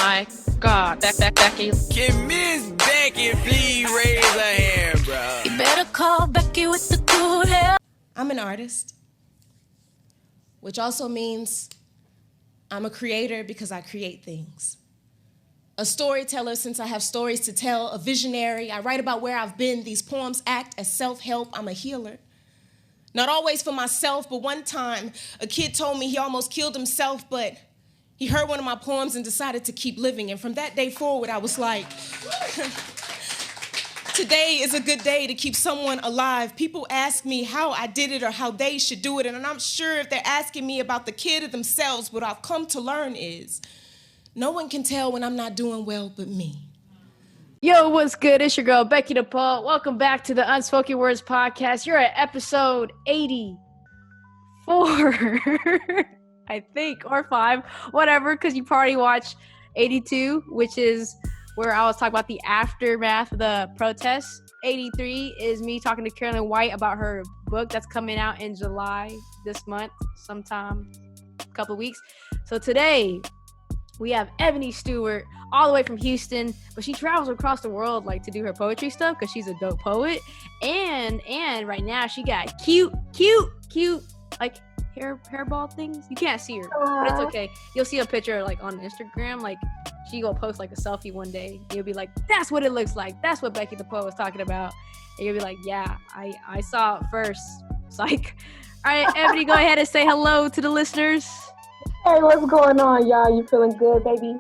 my God, Becky. Can Miss Becky please raise her hand, bro? You better call Becky with the good hair. I'm an artist, which also means I'm a creator because I create things. A storyteller since I have stories to tell, a visionary. I write about where I've been. These poems act as self-help. I'm a healer. Not always for myself, but one time a kid told me he almost killed himself, but he heard one of my poems and decided to keep living. And from that day forward, I was like, today is a good day to keep someone alive. People ask me how I did it or how they should do it, and I'm sure if they're asking me about the kid or themselves, what I've come to learn is no one can tell when I'm not doing well but me. Yo, what's good? It's your girl, Becky the Poet. Welcome back to the Unspoken Words podcast. You're at episode 84, I think, or 5, whatever, because you probably watched 82, which is where I was talking about the aftermath of the protests. 83 is me talking to Carolyn White about her book that's coming out in July this month, sometime, a couple of weeks. So today, we have Ebony Stewart all the way from Houston, but she travels across the world like to do her poetry stuff because she's a dope poet. And right now she got cute like hairball things. You can't see her, but it's okay. You'll see a picture like on Instagram. Like she will post like a selfie one day. You'll be like, that's what it looks like. That's what Becky the Poet was talking about. And you'll be like, yeah, I saw it first. It's like, all right, Ebony, go ahead and say hello to the listeners. Hey, what's going on, y'all? You feeling good, baby?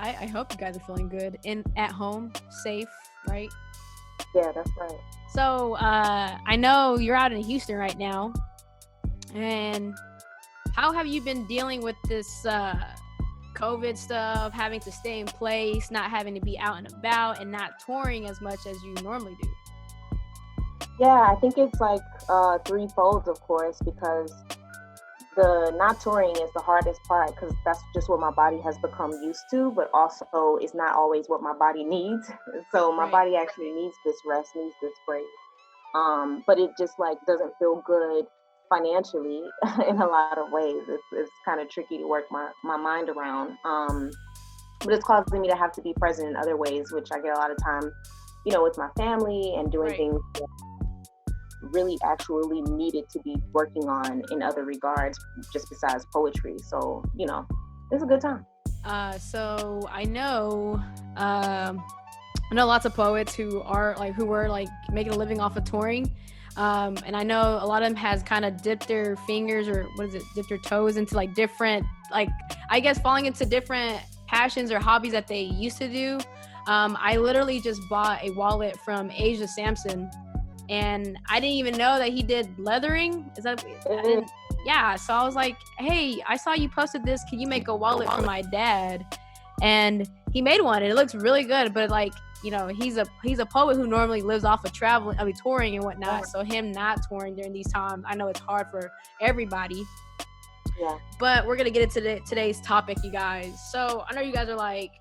I hope you guys are feeling good and at home, safe, right? Yeah, that's right. So I know you're out in Houston right now, and how have you been dealing with this COVID stuff, having to stay in place, not having to be out and about, and not touring as much as you normally do? Yeah, I think it's like threefold, of course, because the not touring is the hardest part because that's just what my body has become used to, but also it's not always what my body needs. So my body actually needs this rest, needs this break. But it just like doesn't feel good financially in a lot of ways. It's kind of tricky to work my mind around. But it's causing me to have to be present in other ways, which I get a lot of time, with my family and doing things that really actually needed to be working on in other regards, just besides poetry. So, it's a good time. So I know lots of poets who were making a living off of touring. And I know a lot of them has kind of dipped their fingers dipped their toes into like different, I guess falling into different passions or hobbies that they used to do. I literally just bought a wallet from Asia Sampson, and I didn't even know that he did leathering. Yeah, so I was like, hey, I saw you posted this. Can you make a wallet for my dad? And he made one, and it looks really good. But he's a poet who normally lives off of touring and whatnot. So him not touring during these times, I know it's hard for everybody. Yeah. But we're gonna get into today's topic, you guys. So I know you guys are like,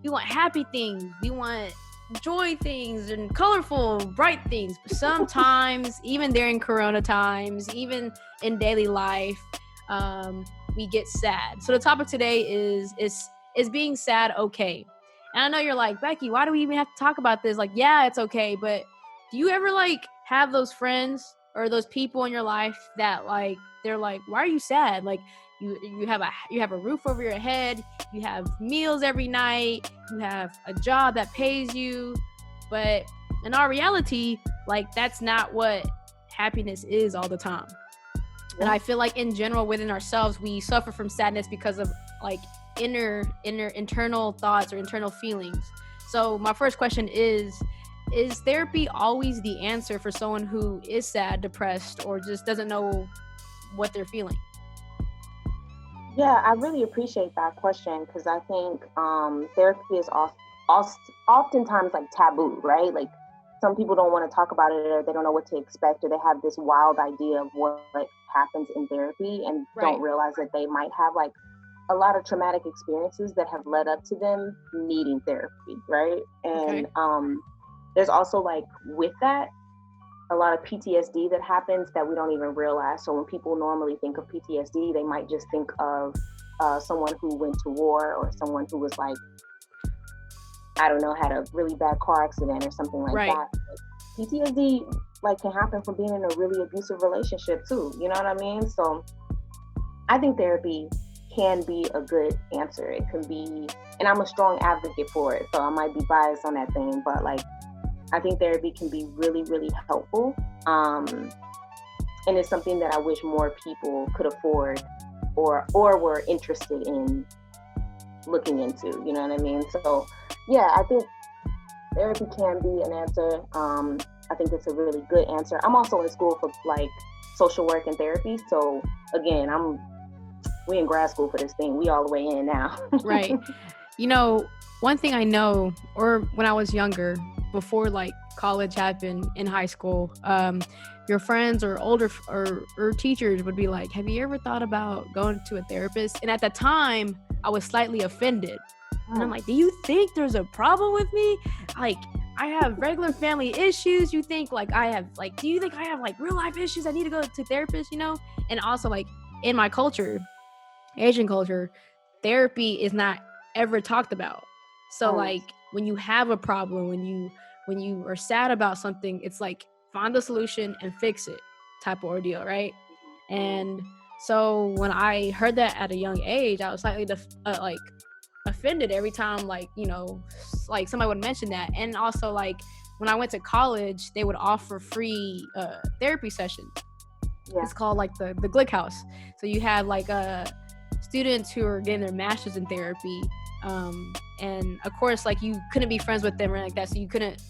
we want happy things, we want joy things and colorful, bright things. But sometimes, even during Corona times, even in daily life, we get sad. So the topic today is being sad okay? And I know you're like, Becky, why do we even have to talk about this? Like, yeah, it's okay, but do you ever have those friends or those people in your life that they're like, why are you sad? Like, you have a roof over your head, you have meals every night, you have a job that pays you, but in our reality, that's not what happiness is all the time. And I feel like in general within ourselves, we suffer from sadness because of internal thoughts or internal feelings. So my first question is therapy always the answer for someone who is sad, depressed, or just doesn't know what they're feeling? Yeah, I really appreciate that question because I think therapy is oftentimes taboo, right? Like some people don't want to talk about it, or they don't know what to expect, or they have this wild idea of what happens in therapy and don't realize that they might have a lot of traumatic experiences that have led up to them needing therapy, right? And there's also with that, a lot of PTSD that happens that we don't even realize. So when people normally think of PTSD, they might just think of someone who went to war or someone who was like, I don't know, had a really bad car accident or something like that. PTSD like can happen from being in a really abusive relationship too. You know what I mean? So I think therapy can be a good answer. It can be, and I'm a strong advocate for it. So I might be biased on that thing, but like, I think therapy can be really, really helpful. And it's something that I wish more people could afford or were interested in looking into, you know what I mean? So yeah, I think therapy can be an answer. I think it's a really good answer. I'm also in school for like social work and therapy. So again, we in grad school for this thing. We all the way in now. Right. You know, one thing I know, or when I was younger, before like college happened in high school, your friends or older or teachers would be like, have you ever thought about going to a therapist? And at the time I was slightly offended. And I'm like, do you think there's a problem with me? Like, I have regular family issues. You think like I have like, do you think I have like real life issues? I need to go to therapist, you know? And also like in my culture, Asian culture, therapy is not ever talked about. So like when you have a problem, when you are sad about something, it's like find the solution and fix it type of ordeal, right? And so when I heard that at a young age, I was slightly like offended every time, like, you know, like somebody would mention that. And also like when I went to college, they would offer free therapy sessions. It's called like the Glick House. So you had like students who are getting their master's in therapy, and of course like you couldn't be friends with them or like that, so you couldn't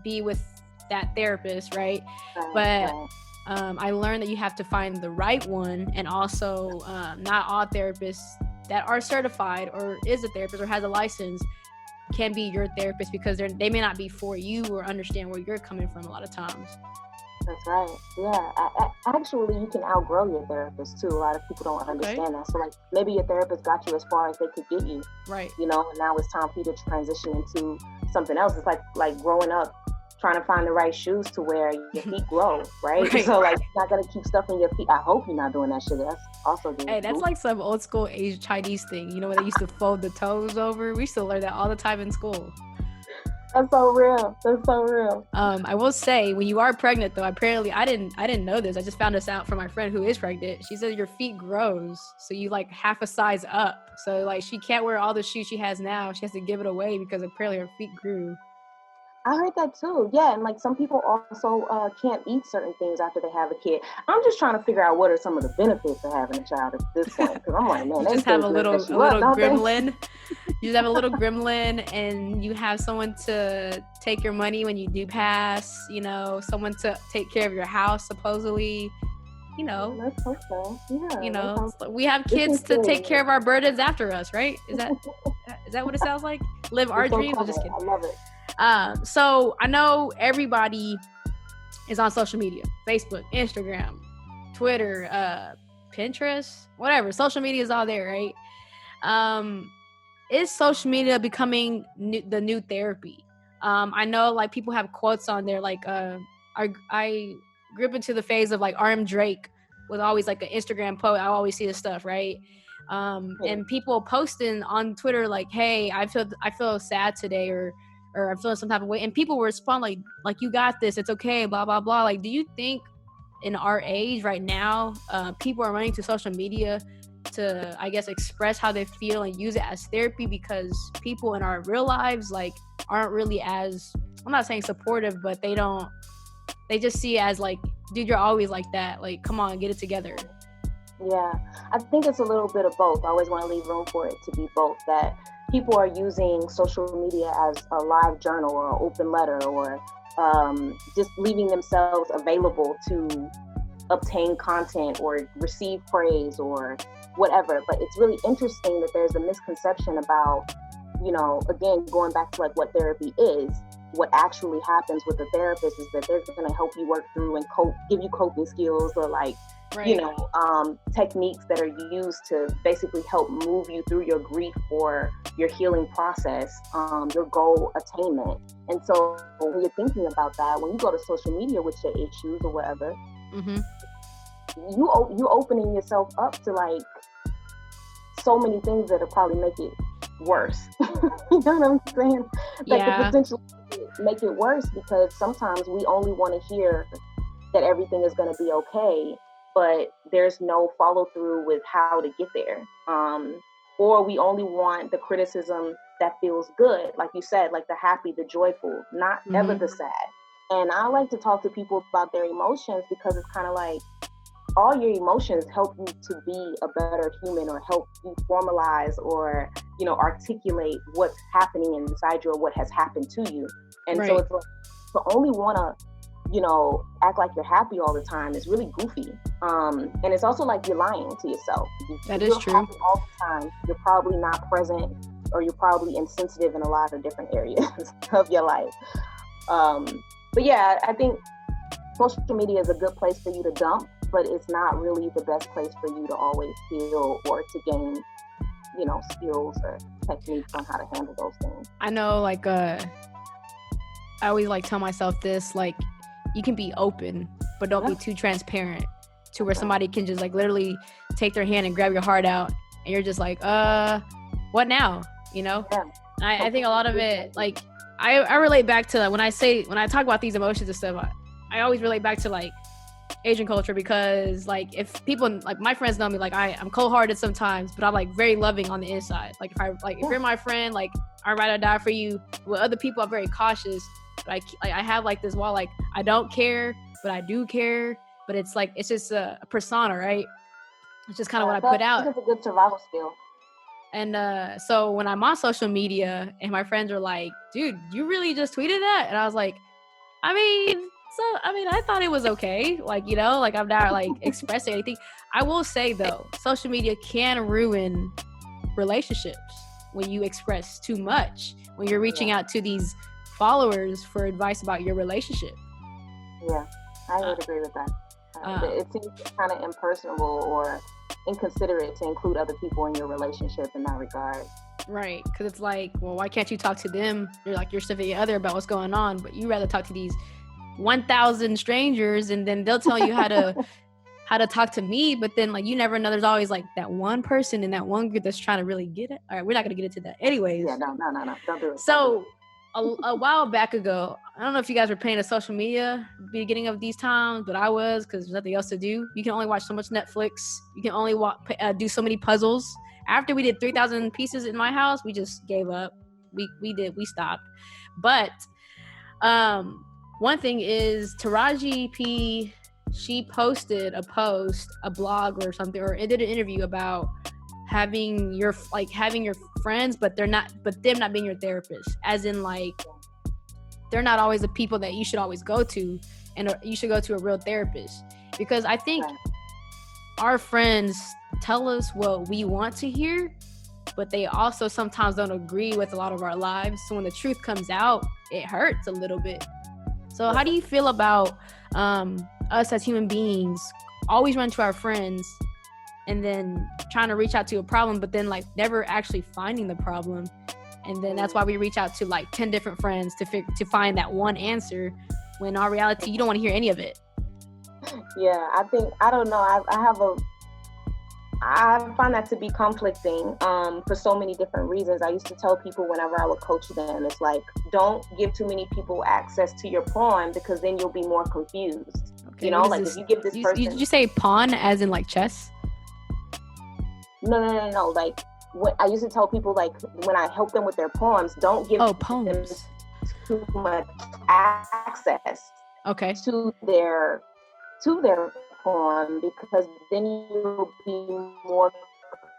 be with that therapist, right? But I learned that you have to find the right one, and also not all therapists that are certified or is a therapist or has a license can be your therapist, because they may not be for you or understand where you're coming from a lot of times. That's right. Yeah. Actually, you can outgrow your therapist too. A lot of people don't understand that. So like maybe your therapist got you as far as they could get you. Right. You know, and now it's time for you to transition into something else. It's like growing up, trying to find the right shoes to wear, your feet grow, right? So like you're not gonna keep stuffing your feet. I hope you're not doing that shit. That's also good. Hey, that's like some old school Asian Chinese thing. You know, when they used to fold the toes over? We still learn that all the time in school. That's so real. That's so real. I will say, when you are pregnant, though, apparently I didn't know this. I just found this out from my friend who is pregnant. She said your feet grows, so you like half a size up. So like she can't wear all the shoes she has now. She has to give it away because apparently her feet grew. I heard that too. Yeah, and like some people also can't eat certain things after they have a kid. I'm just trying to figure out what are some of the benefits of having a child at this point, because I'm like, man, you just have a little gremlin. You just have a little gremlin, and you have someone to take your money when you do pass. You know, someone to take care of your house, supposedly. You know, let's hope so. Yeah, you know, we have kids to take care of our burdens after us, right? Is that what it sounds like? Live our dreams. I'm just kidding. I love it. So I know everybody is on social media: Facebook, Instagram, Twitter, Pinterest, whatever. Social media is all there, right? Is social media becoming the new therapy? I know like people have quotes on there, like I grew up into the phase of like RM Drake was always like an Instagram post. I always see this stuff, right? And people posting on Twitter like, hey, I feel sad today, or I'm feeling some type of way, and people will respond like you got this, it's okay, blah blah blah. Like, do you think in our age right now, people are running to social media to, I guess, express how they feel and use it as therapy, because people in our real lives like aren't really as, I'm not saying supportive, but they just see it as like, dude, you're always like that, like come on, get it together. Yeah, I think it's a little bit of both. I always want to leave room for it to be both, that people are using social media as a live journal or an open letter, or just leaving themselves available to obtain content or receive praise or whatever. But it's really interesting that there's a misconception about, you know, again, going back to like what therapy is. What actually happens with the therapist is that they're going to help you work through and give you coping skills, or like, you know, techniques that are used to basically help move you through your grief or your healing process, your goal attainment. And so when you're thinking about that, when you go to social media with your issues or whatever, you opening yourself up to like so many things that'll probably make it worse. You know what I'm saying? That could potentially make it worse, because sometimes we only want to hear that everything is going to be okay, but there's no follow through with how to get there. Or we only want the criticism that feels good, like you said, like the happy, the joyful, not ever the sad. And I like to talk to people about their emotions, because it's kind of like all your emotions help you to be a better human, or help you formalize or, you know, articulate what's happening inside you or what has happened to you. And so it's like, to only want to, you know, act like you're happy all the time is really goofy. And it's also like you're lying to yourself. That is true. Happy all the time, you're probably not present, or you're probably insensitive in a lot of different areas of your life. But yeah, I think social media is a good place for you to dump, but it's not really the best place for you to always heal or to gain, you know, skills or techniques on how to handle those things. I know, like, I always like tell myself this, like, you can be open, but don't be too transparent to where somebody can just like literally take their hand and grab your heart out, and you're just like, what now? You know? Yeah. I think a lot of it, like, I relate back to when I talk about these emotions and stuff, I always relate back to like Asian culture, because like if people, like my friends know me, like I'm cold-hearted sometimes, but I'm like very loving on the inside. Like if you're my friend, like I'm ride or die for you. With other people, I'm very cautious. But I have like this wall, like I don't care, but I do care. But it's like, it's just a persona, right? It's just kind of what I put out. It's a good survival skill. And so when I'm on social media and my friends are like, dude, you really just tweeted that? And I was like, I thought it was okay. Like, you know, like I'm not like expressing anything. I will say though, social media can ruin relationships when you express too much, when you're reaching out to these followers for advice about your relationship. Yeah, I would agree with that. It seems kind of impersonal or inconsiderate to include other people in your relationship in that regard. Right, because it's like, well, why can't you talk to them? You're like, you're significant other about what's going on, but you rather talk to these 1,000 strangers, and then they'll tell you how to talk to me, but then like you never know, there's always like that one person in that one group that's trying to really get it. All right, we're not gonna get into that anyways. Yeah, no, don't do it. So a while back ago, I don't know if you guys were paying to social media beginning of these times, but I was, because there's nothing else to do. You can only watch so much Netflix. You can only do so many puzzles. After we did 3,000 pieces in my house, we just gave up. We stopped. But one thing is, Taraji P, she posted a blog or something, or it did an interview about having your friends, but them not being your therapist, as in like they're not always the people that you should always go to, and you should go to a real therapist, because I think our friends tell us what we want to hear, but they also sometimes don't agree with a lot of our lives. So when the truth comes out, it hurts a little bit. So how do you feel about us as human beings always run to our friends and then trying to reach out to a problem, but then like never actually finding the problem? And then that's why we reach out to like 10 different friends to find that one answer, when in our reality, you don't want to hear any of it. Yeah, I don't know. I find that to be conflicting for so many different reasons. I used to tell people whenever I would coach them, it's like, don't give too many people access to your pawn, because then you'll be more confused. Okay, you know, like if you give this person... Did you say pawn as in like chess? No. Like, what I used to tell people, like when I help them with their poems, don't give them too much access to their poem, because then you'll be more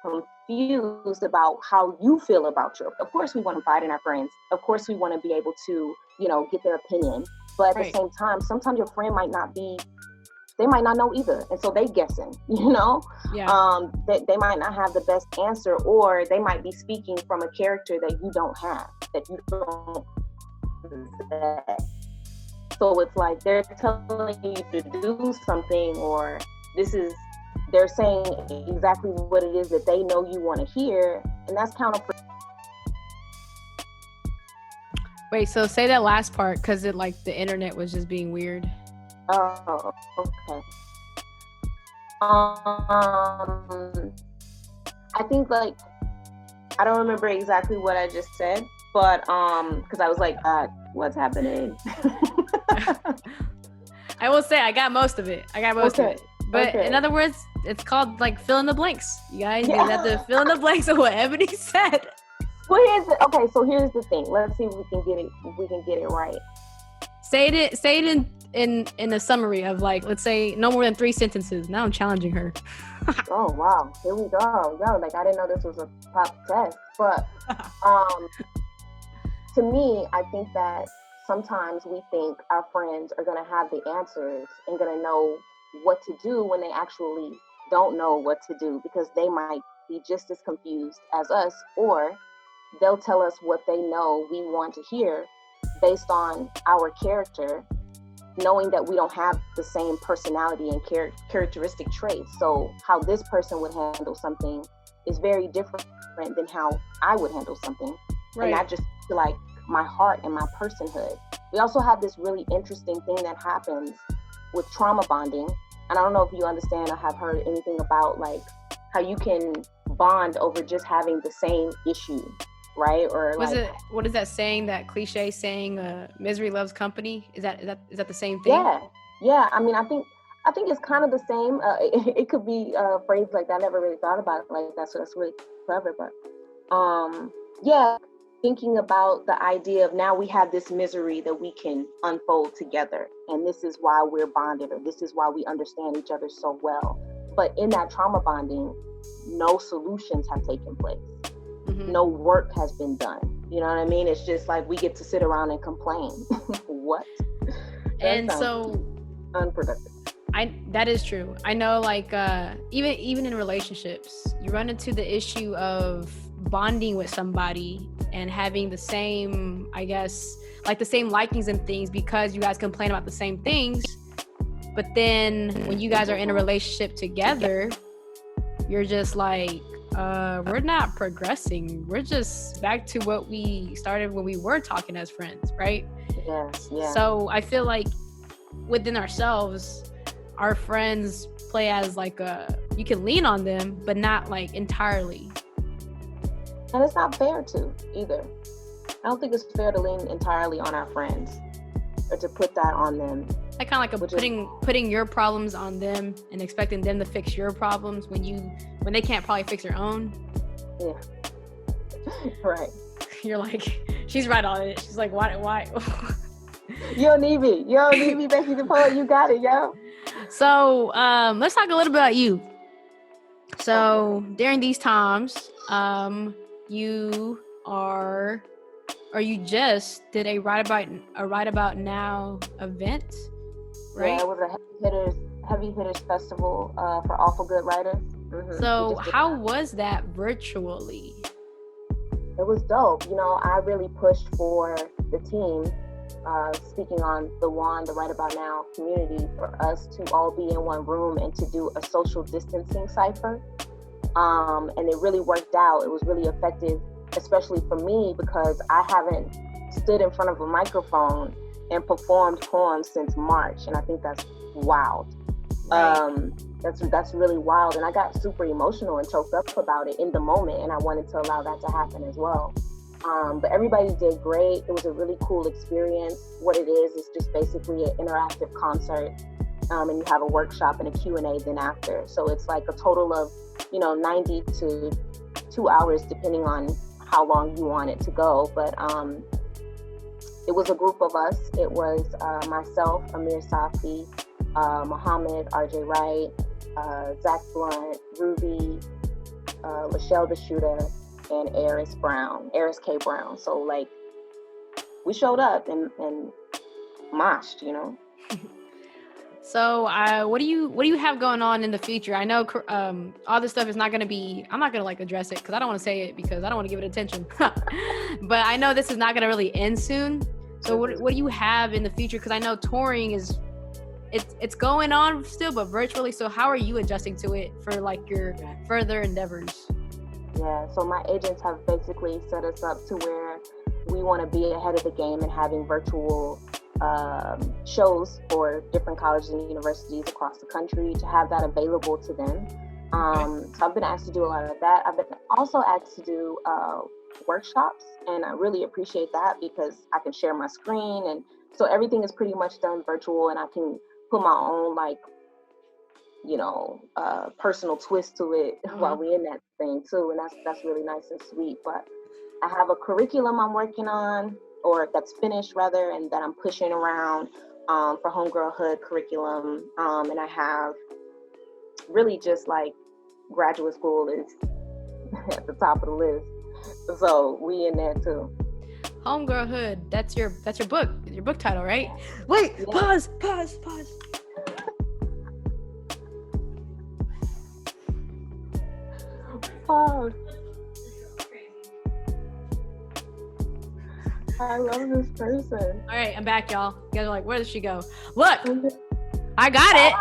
confused about how you feel about your... Of course we want to confide in our friends. Of course we want to be able to, you know, get their opinion. But at the same time, sometimes your friend might not know either. And so they guessing, you know? Yeah. They might not have the best answer, or they might be speaking from a character that you don't have, that you don't possess. So it's like they're telling you to do something, or they're saying exactly what it is that they know you want to hear, and that's counterproductive. Wait, so say that last part because it like the internet was just being weird. Oh, okay. I think like I don't remember exactly what I just said, but because I was like, what's happening? I will say I got most of it. Of it. But in other words, it's called like fill in the blanks. You guys you have to fill in the blanks of what Ebony said. Well, here's the thing. Let's see if we can get it. We can get it right. Say it in a summary of like, let's say no more than 3 sentences. Now I'm challenging her. Oh wow, here we go. Yo, like I didn't know this was a pop test, but to me, I think that sometimes we think our friends are gonna have the answers and gonna know what to do when they actually don't know what to do, because they might be just as confused as us, or they'll tell us what they know we want to hear based on our character, knowing that we don't have the same personality and characteristic traits. So how this person would handle something is very different than how I would handle something. Right. And I just feel like my heart and my personhood. We also have this really interesting thing that happens with trauma bonding. And I don't know if you understand or have heard anything about like how you can bond over just having the same issue, right? Or what is that saying, that cliche saying, misery loves company? Is that the same thing? Yeah. I mean, I think it's kind of the same. It could be phrased like that. I never really thought about it like that, so that's really clever. But thinking about the idea of now we have this misery that we can unfold together, and this is why we're bonded, or this is why we understand each other so well. But in that trauma bonding, no solutions have taken place. Mm-hmm. No work has been done. You know what I mean? It's just like we get to sit around and complain. What? And so unproductive. That is true. I know, like even in relationships, you run into the issue of bonding with somebody and having the same, I guess, like the same likings and things, because you guys complain about the same things. But then when you guys are in a relationship together, you're just like, we're not progressing. We're just back to what we started when we were talking as friends, right? Yes, yeah. So I feel like within ourselves, our friends play as like you can lean on them, but not like entirely. And it's not fair to either. I don't think it's fair to lean entirely on our friends or to put that on them. Like kind of like putting your problems on them and expecting them to fix your problems when they can't probably fix their own. Yeah. Right. You're like, she's right on it. She's like, why? You don't need me, Becky the poet. You got it, yo. So let's talk a little bit about you. So during these times, you just did a Right About Now event, right? Yeah, it was a heavy hitters festival for awful good writers. Mm-hmm. So how was that virtually? It was dope. You know, I really pushed for the team, speaking on the Right About Now community, for us to all be in one room and to do a social distancing cipher. And it really worked out. It was really effective, especially for me, because I haven't stood in front of a microphone and performed poems since March. And I think that's wild. Right. That's really wild. And I got super emotional and choked up about it in the moment. And I wanted to allow that to happen as well. But everybody did great. It was a really cool experience. What it is just basically an interactive concert. And you have a workshop and a Q&A then after. So it's like a total of 90 to 2 hours, depending on how long you want it to go. But it was a group of us. It was myself, Amir Safi, Muhammad, RJ Wright, Zach Blunt, Ruby, Lachelle the Shooter, and Eris K. Brown. So like, we showed up and moshed, So what do you have going on in the future? I know all this stuff is not going to be, I'm not going to like address it because I don't want to say it because I don't want to give it attention. But I know this is not going to really end soon. So what do you have in the future? Because I know touring it's going on still, but virtually. So how are you adjusting to it for like your further endeavors? Yeah, so my agents have basically set us up to where we want to be ahead of the game and having virtual shows for different colleges and universities across the country to have that available to them. So I've been asked to do a lot of that. I've been also asked to do workshops, and I really appreciate that because I can share my screen, and so everything is pretty much done virtual, and I can put my own personal twist to it while we're in that thing too, and that's really nice and sweet. But I have a curriculum I'm working on, or that's finished rather, and that I'm pushing around for homegirlhood curriculum, and I have really just like graduate school is at the top of the list, so we in there too. Homegirlhood, that's your book title, right? Wait, yeah. Pause. Pause. I love this person. All right, I'm back, y'all. You guys are like, where did she go? Look, I got it.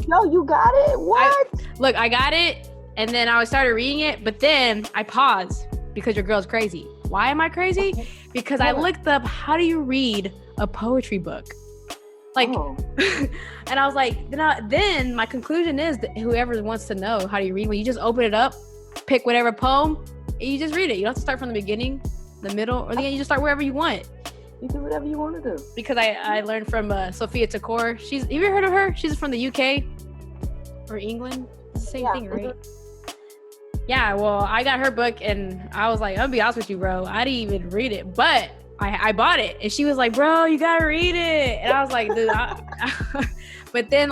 No, you got it? What? I got it, and then I started reading it, but then I paused because your girl's crazy. Why am I crazy? Because I looked up, how do you read a poetry book? And I was like, then my conclusion is that whoever wants to know how do you read, when you just open it up, pick whatever poem, and you just read it. You don't have to start from the beginning, the middle, or the end. You just start wherever you want. You do whatever you want to do. Because I learned from Sophia Takor. Have you ever heard of her? She's from the UK or England. It's the same thing, right? Yeah, well, I got her book, and I was like, I'm gonna be honest with you, bro. I didn't even read it, but I bought it, and she was like, bro, you gotta read it. And I was like, dude, but then,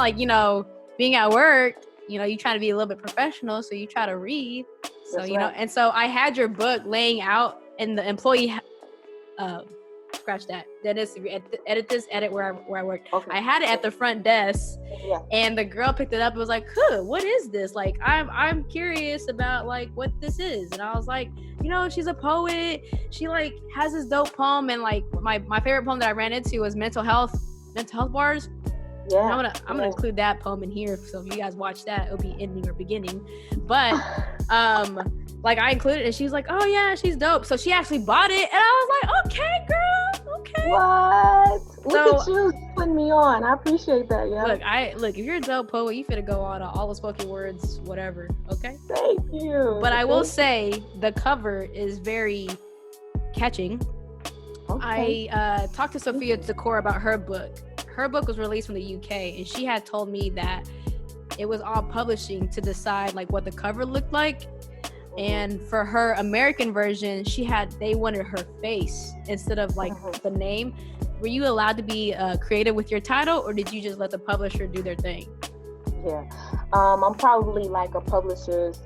being at work, you try to be a little bit professional, so you try to read. So, That's right. And so I had your book laying out, and the employee, scratch that. Dennis, if you edit where I work. Okay. I had it at the front desk, and the girl picked it up and was like, what is this? Like, I'm curious about what this is. And I was like, she's a poet. She has this dope poem, and my favorite poem that I ran into was mental health bars. Yeah. And I'm gonna include that poem in here. So if you guys watch that, it'll be ending or beginning. But I included it, and she was like, oh yeah, she's dope. So she actually bought it, and I was like, okay, girl, okay. What? Look at you putting me on. I appreciate that. Yeah. Look, if you're a dope poet, you finna go on all the spoken words, whatever. Okay. Thank you. But I will say the cover is very catching. Okay. I talked to Sophia Takor about her book. Her book was released from the UK, and she had told me that it was all publishing to decide what the cover looked like. And for her American version, they wanted her face instead of the name. Were you allowed to be creative with your title, or did you just let the publisher do their thing? Yeah, I'm probably like a publisher's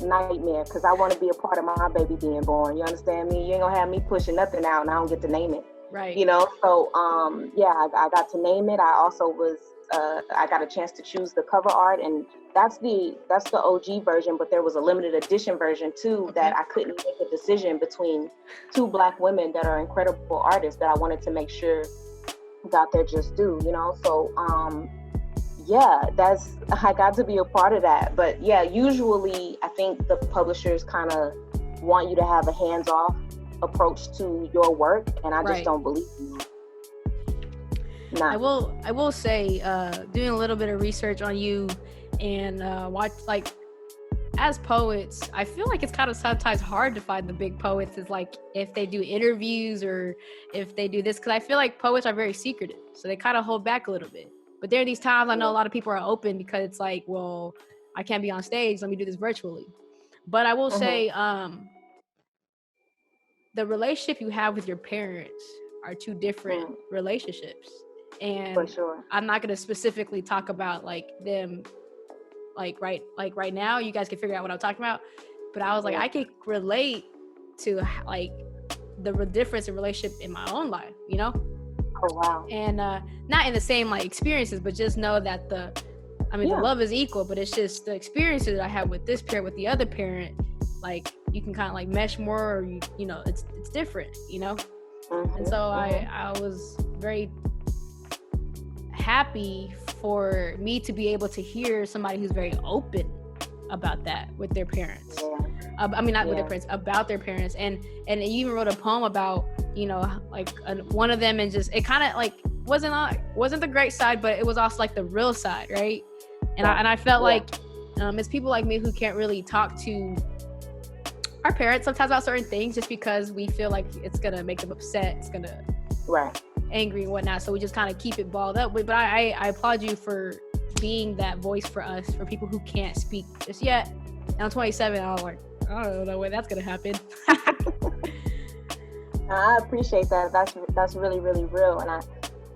nightmare, because I want to be a part of my baby being born. You understand me? You ain't gonna have me pushing nothing out and I don't get to name it. Right. So I got to name it. I also was I got a chance to choose the cover art, and that's the OG version, but there was a limited edition version too that I couldn't make a decision between two Black women that are incredible artists that I wanted to make sure got their just due, So I got to be a part of that. But usually I think the publishers kind of want you to have a hands-off approach to your work, and I just don't believe in that. Nah. I will say, doing a little bit of research on you and watch, as poets, I feel like it's kind of sometimes hard to find the big poets. Is if they do interviews or if they do this, because I feel like poets are very secretive, so they kind of hold back a little bit. But there are these times I know a lot of people are open because it's well, I can't be on stage, let me do this virtually. But I will say, the relationship you have with your parents are two different relationships. And for sure. I'm not going to specifically talk about them right now. You guys can figure out what I'm talking about. But I was I can relate to the difference in relationship in my own life, Oh wow. And not in the same experiences, but just know that the love is equal, but it's just the experiences that I have with this parent, with the other parent, you can kind of mesh more, or it's different, And so I was very happy for me to be able to hear somebody who's very open about that with their parents. I mean, not with their parents, about their parents, and you even wrote a poem about, you know, like one of them, and just it kind of like wasn't the great side, but it was also like the real side, right? And I felt like it's people like me who can't really talk to our parents sometimes about certain things just because we feel like it's gonna make them upset, it's gonna angry and whatnot, so we just kind of keep it balled up. But I applaud you for being that voice for us, for people who can't speak just yet. And I'm 27, I was like, I don't know when that's gonna happen. I appreciate that. That's really, really real. And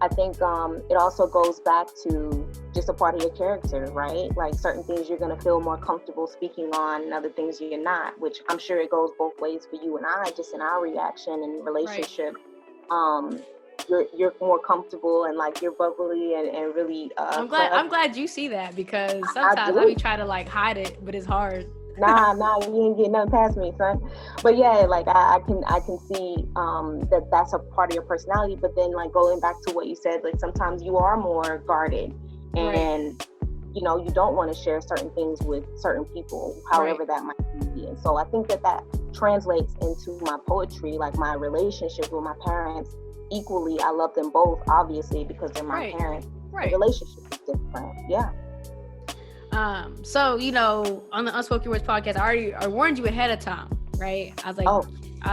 I think it also goes back to just a part of your character, right? Like certain things you're going to feel more comfortable speaking on and other things you're not, which I'm sure it goes both ways for you and I, just in our reaction and relationship. You're more comfortable and like you're bubbly and really I'm glad you see that, because sometimes I be trying to like hide it, but it's hard. Nah, you ain't getting nothing past me, son. But yeah, like I can see that's a part of your personality. But then like going back to what you said, like sometimes you are more guarded, and you know you don't want to share certain things with certain people, however that might be. And so I think that translates into my poetry, like my relationship with my parents. Equally, I love them both, obviously, because they're my parents. The relationship is different. Yeah. So, you know, on the Unspoken Words podcast, I warned you ahead of time, right? I was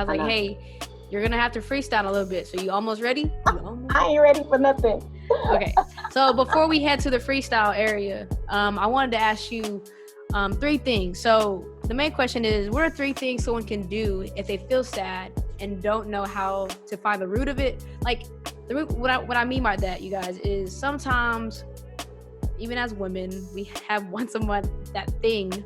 like, hey, you're gonna have to freestyle a little bit. So you almost ready? I ain't ready for nothing. Okay. So before we head to the freestyle area, I wanted to ask you 3 things. So the main question is, what are 3 things someone can do if they feel sad and don't know how to find the root of it? Like what I mean by that, you guys, is sometimes, even as women, we have once a month that thing,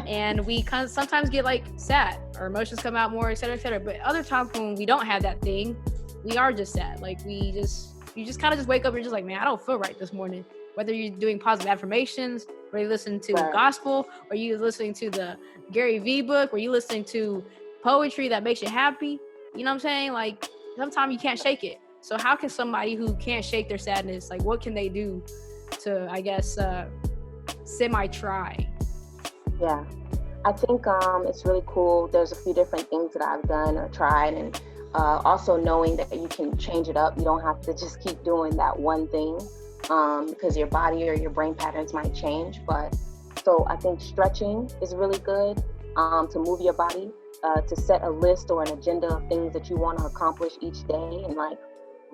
and we kind of sometimes get like sad, our emotions come out more, etc., etc. But other times when we don't have that thing, we are just sad. Like you just kind of just wake up and you're just like, man, I don't feel right this morning. Whether you're doing positive affirmations, or you listen to gospel, or you listening to the Gary V book, or you listening to poetry that makes you happy. You know what I'm saying? Like sometimes you can't shake it. So how can somebody who can't shake their sadness, like what can they do to, I guess, semi-try? Yeah, I think it's really cool. There's a few different things that I've done or tried, and also knowing that you can change it up. You don't have to just keep doing that one thing, because your body or your brain patterns might change. But so I think stretching is really good, to move your body, to set a list or an agenda of things that you want to accomplish each day, and like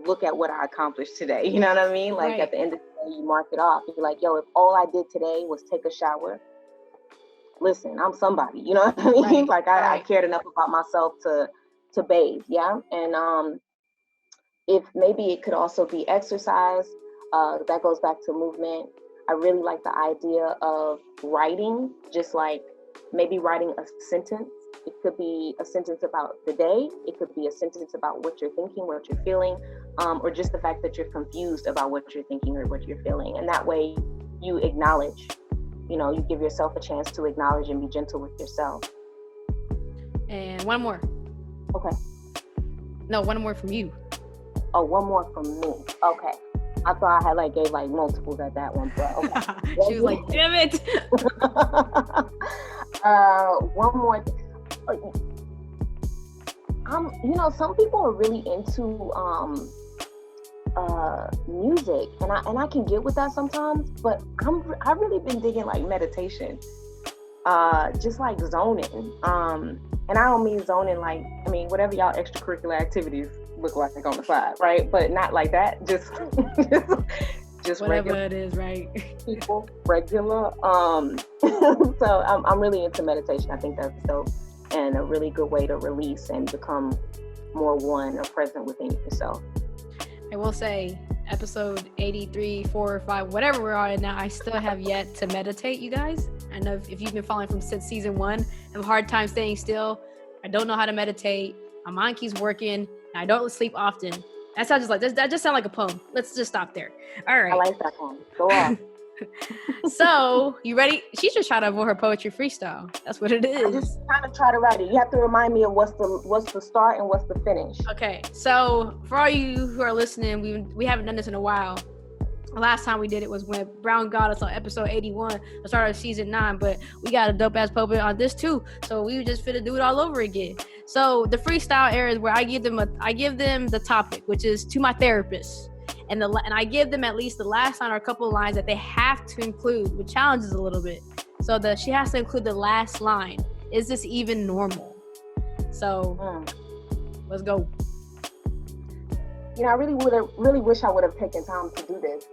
look at what I accomplished today. You know what I mean? Like at the end of the day, you mark it off. You're like, yo, if all I did today was take a shower, listen, I'm somebody. You know what I mean? Like I cared enough about myself to bathe. Yeah. And if maybe it could also be exercise, that goes back to movement. I really like the idea of writing, just like maybe writing a sentence. It could be a sentence about the day. It could be a sentence about what you're thinking, what you're feeling, or just the fact that you're confused about what you're thinking or what you're feeling. And that way you acknowledge, you know, you give yourself a chance to acknowledge and be gentle with yourself. And one more. Okay. No, one more from you. Oh, one more from me. Okay. I thought I had gave multiples at that one, but okay. She was like, damn it. One more. You know, some people are really into music, and I can get with that sometimes, but I've really been digging like meditation, just like zoning. And I don't mean zoning like, I mean whatever y'all extracurricular activities look like on the side, right? But not like that. Just whatever regular it is, right? people, regular. So I'm really into meditation. I think that's dope and a really good way to release and become more one or present within yourself. I will say, episode 83, 4 or 5, whatever we're on now, I still have yet to meditate, you guys. I know if you've been following from since season 1, I have a hard time staying still. I don't know how to meditate. My mind keeps working, and I don't sleep often. That sounds that just sounds like a poem. Let's just stop there. All right. I like that poem. Go on. So, you ready? She's just trying to avoid her poetry freestyle. That's what it is. I just kind of try to write it. You have to remind me of what's the start and what's the finish. Okay. So, for all you who are listening, we haven't done this in a while. The last time we did it was when Brown got us on episode 81, the start of season 9. But we got a dope ass poet on this too, so we just finna do it all over again. So the freestyle era is where I give them the topic, which is to my therapist, and I give them at least the last line or a couple of lines that they have to include, which challenges a little bit. So she has to include the last line. Is this even normal? So let's go. You know, I really wish I would have taken time to do this.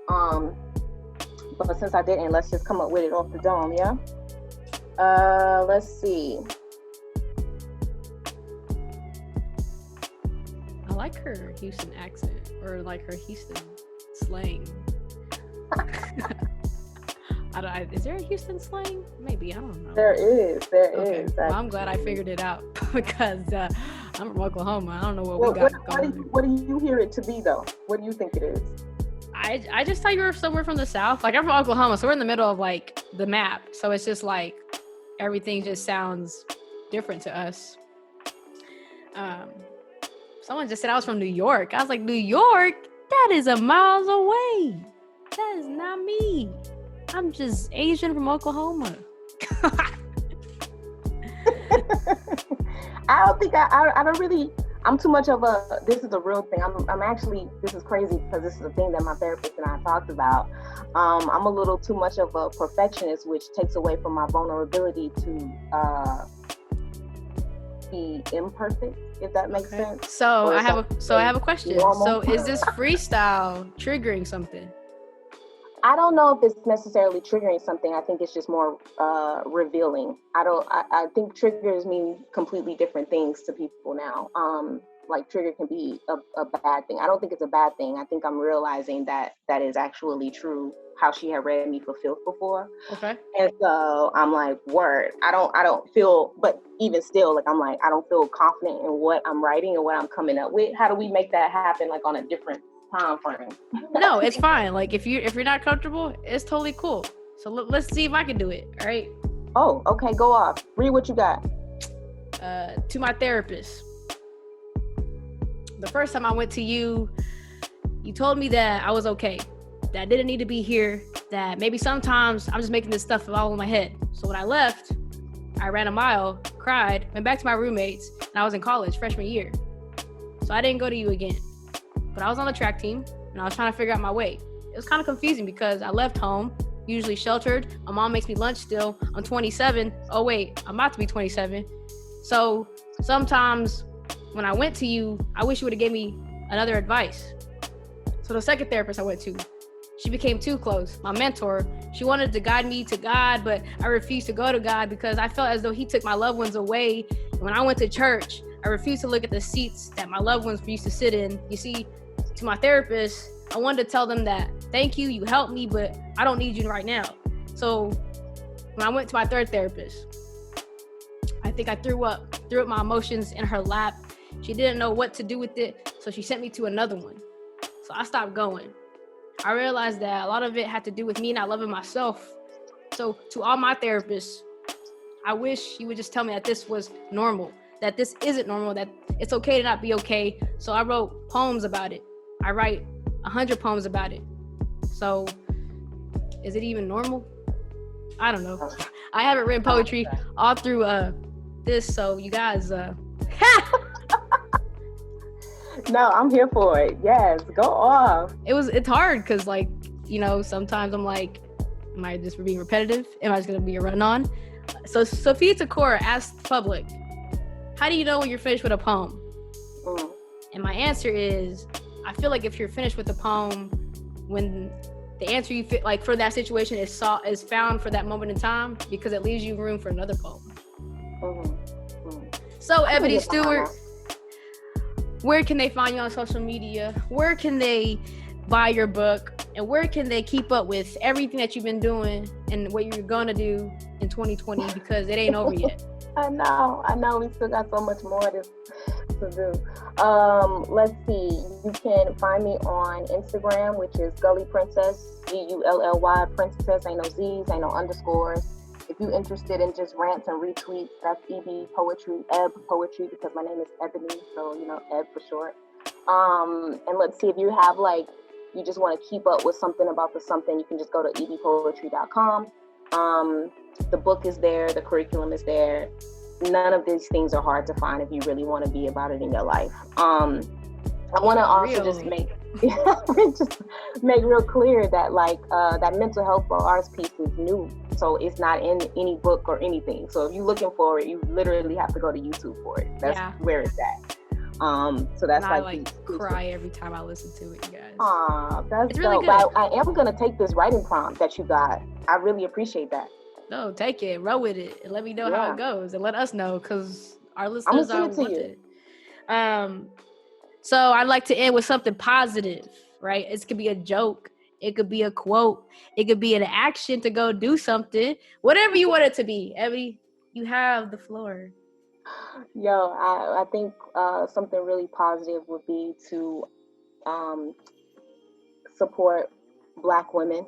But since I didn't, let's just come up with it off the dome, yeah? Let's see. I like her Houston accent, or like her Houston slang. Is there a Houston slang? Maybe, I don't know. There is. Well, I'm glad I figured it out because I'm from Oklahoma. I don't know what we got going. What do you hear it to be, though? What do you think it is? I just thought you were somewhere from the South. Like, I'm from Oklahoma, so we're in the middle of, like, the map. So it's just, like, everything just sounds different to us. Someone just said I was from New York. I was like, New York? That is a miles away. That is not me. I'm just Asian from Oklahoma. I don't really, I'm too much of this is a real thing. I'm actually, this is crazy because this is a thing that my therapist and I talked about. I'm a little too much of a perfectionist, which takes away from my vulnerability to be imperfect, if that makes sense. So I have a question. Normal. So is this freestyle triggering something? I don't know if it's necessarily triggering something. I think it's just more revealing. I think triggers mean completely different things to people now. Like trigger can be a bad thing. I don't think it's a bad thing. I think I'm realizing that is actually true, how she had read me for filth before. Okay. And so I'm like, word. I don't feel, but even still, like I'm like, I don't feel confident in what I'm writing and what I'm coming up with. How do we make that happen like on a different time frame? No, it's fine. Like if you're not comfortable, it's totally cool. So let's see if I can do it. All right. Oh, okay. Go off. Read what you got. To my therapist. The first time I went to you told me that I was okay, that I didn't need to be here, that maybe sometimes I'm just making this stuff all in my head. So when I left, I ran a mile, cried, went back to my roommates, and I was in college, freshman year. So I didn't go to you again. But I was on the track team, and I was trying to figure out my way. It was kind of confusing because I left home, usually sheltered. My mom makes me lunch still. I'm 27. Oh, wait, I'm about to be 27. So sometimes when I went to you, I wish you would have gave me another advice. So the second therapist I went to, she became too close. My mentor, she wanted to guide me to God, but I refused to go to God because I felt as though he took my loved ones away. And when I went to church, I refused to look at the seats that my loved ones used to sit in. You see, to my therapist, I wanted to tell them that, thank you, you helped me, but I don't need you right now. So when I went to my third therapist, I think I threw up my emotions in her lap. She didn't know what to do with it, so she sent me to another one. So I stopped going. I realized that a lot of it had to do with me not loving myself. So to all my therapists, I wish you would just tell me that this was normal, that this isn't normal, that it's okay to not be okay. So I wrote poems about it. I write 100 poems about it. So is it even normal? I don't know. I haven't written poetry all through this, so you guys No, I'm here for it. Yes, go off. It's hard because, like, you know, sometimes I'm like, am I just being repetitive? Am I just gonna be a run-on? So Sophia Takora asked the public, how do you know when you're finished with a poem? And my answer is, I feel like if you're finished with a poem, when the answer you fit, like for that situation is found for that moment in time, because it leaves you room for another poem. So Ebony Stewart, where can they find you on social media? Where can they buy your book? And where can they keep up with everything that you've been doing and what you're gonna do in 2020, because it ain't over yet? I know. We still got so much more to do. Let's see. You can find me on Instagram, which is Gully Princess, Gully Princess. Ain't no Z's, ain't no underscores. If you're interested in just rants and retweets, that's EB Poetry, Eb Poetry, because my name is Ebony, so, you know, Eb for short. And let's see, if you have, like, you just want to keep up with something about the something, you can just go to ebpoetry.com. The book is there, the curriculum is there. None of these things are hard to find if you really want to be about it in your life. I want to also just make real clear that that mental health for arts piece is new, so it's not in any book or anything. So if you're looking for it, you literally have to go to YouTube for it. That's where it's at. So that's I cry every time I listen to it, you guys. That's it's really dope. good. I am gonna take this writing prompt that you got. I really appreciate that. No, take it, roll with it, and let me know how it goes, and let us know, because our listeners are wanted. So I'd like to end with something positive, right? It could be a joke, it could be a quote, it could be an action to go do something, whatever you want it to be. Ebony, you have the floor. Yo, I think something really positive would be to support Black women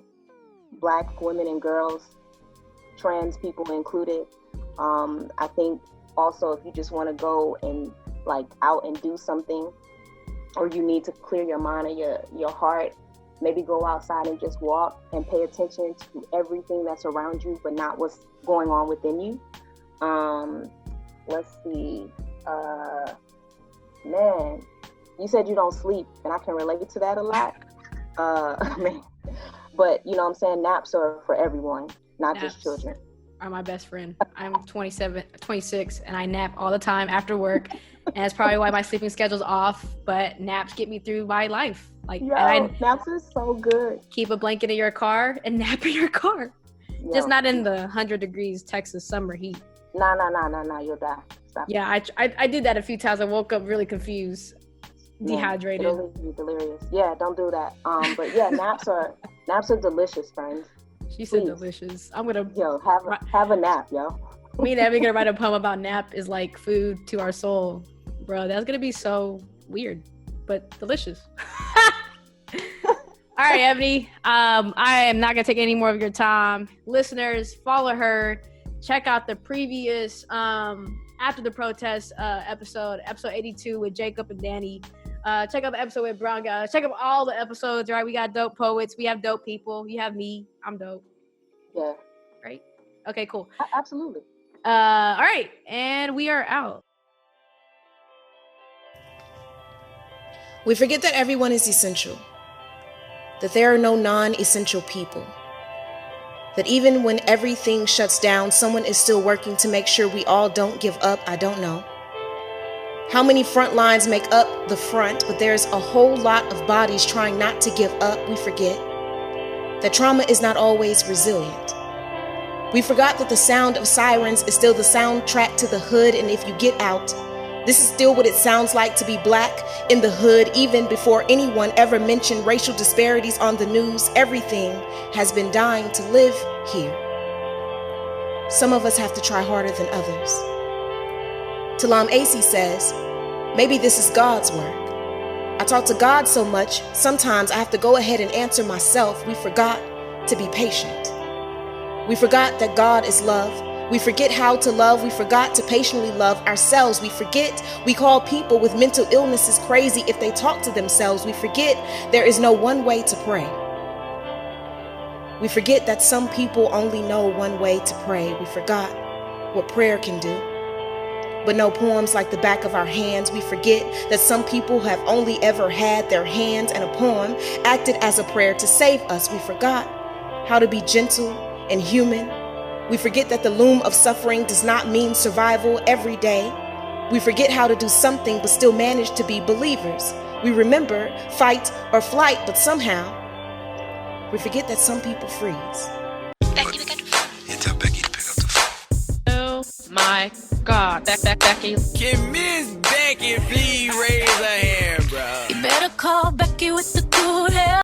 and girls, trans people included. I think also if you just want to go and out and do something, or you need to clear your mind or your heart, maybe go outside and just walk and pay attention to everything that's around you, but not what's going on within you. Let's see. Man, you said you don't sleep, and I can relate to that a lot. Man. But you know what I'm saying? Naps are for everyone, not just children. Are my best friend. I'm 26, and I nap all the time after work. And that's probably why my sleeping schedule's off, but naps get me through my life. Naps are so good. Keep a blanket in your car and nap in your car. Yo. Just not in the 100 degrees Texas summer heat. No, you'll die. Stop. Yeah, I did that a few times. I woke up really confused, dehydrated. It'll leave you delirious. Yeah, don't do that. But yeah, naps are delicious, friends. She said delicious. I'm gonna have a nap, yo. Me and Ebony gonna write a poem about nap is like food to our soul, bro. That's gonna be so weird, but delicious. All right, Ebony. I am not gonna take any more of your time. Listeners, follow her. Check out the previous after the protest episode 82 with Jacob and Danny. Check out the episode with Brown Guys. Check out all the episodes, right? We got dope poets. We have dope people. You have me. I'm dope. Yeah. Right? Okay, cool. Absolutely. All right. And we are out. We forget that everyone is essential, that there are no non-essential people, that even when everything shuts down, someone is still working to make sure we all don't give up. I don't know how many front lines make up the front, but there's a whole lot of bodies trying not to give up. We forget that trauma is not always resilient. We forgot that the sound of sirens is still the soundtrack to the hood, and if you get out, this is still what it sounds like to be Black in the hood. Even before anyone ever mentioned racial disparities on the news, everything has been dying to live here. Some of us have to try harder than others. Talam Acey says, maybe this is God's work. I talk to God so much, sometimes I have to go ahead and answer myself. We forgot to be patient. We forgot that God is love. We forget how to love. We forgot to patiently love ourselves. We forget we call people with mental illnesses crazy if they talk to themselves. We forget there is no one way to pray. We forget that some people only know one way to pray. We forgot what prayer can do. But no poems like the back of our hands. We forget that some people have only ever had their hands, and a poem acted as a prayer to save us. We forgot how to be gentle and human. We forget that the loom of suffering does not mean survival every day. We forget how to do something but still manage to be believers. We remember fight or flight, but somehow we forget that some people freeze. Becky, we got Yeah, tell Becky to pick up the phone. Oh my God, Becky. Can Miss Becky please raise her hand, bro? You better call Becky with the good hair.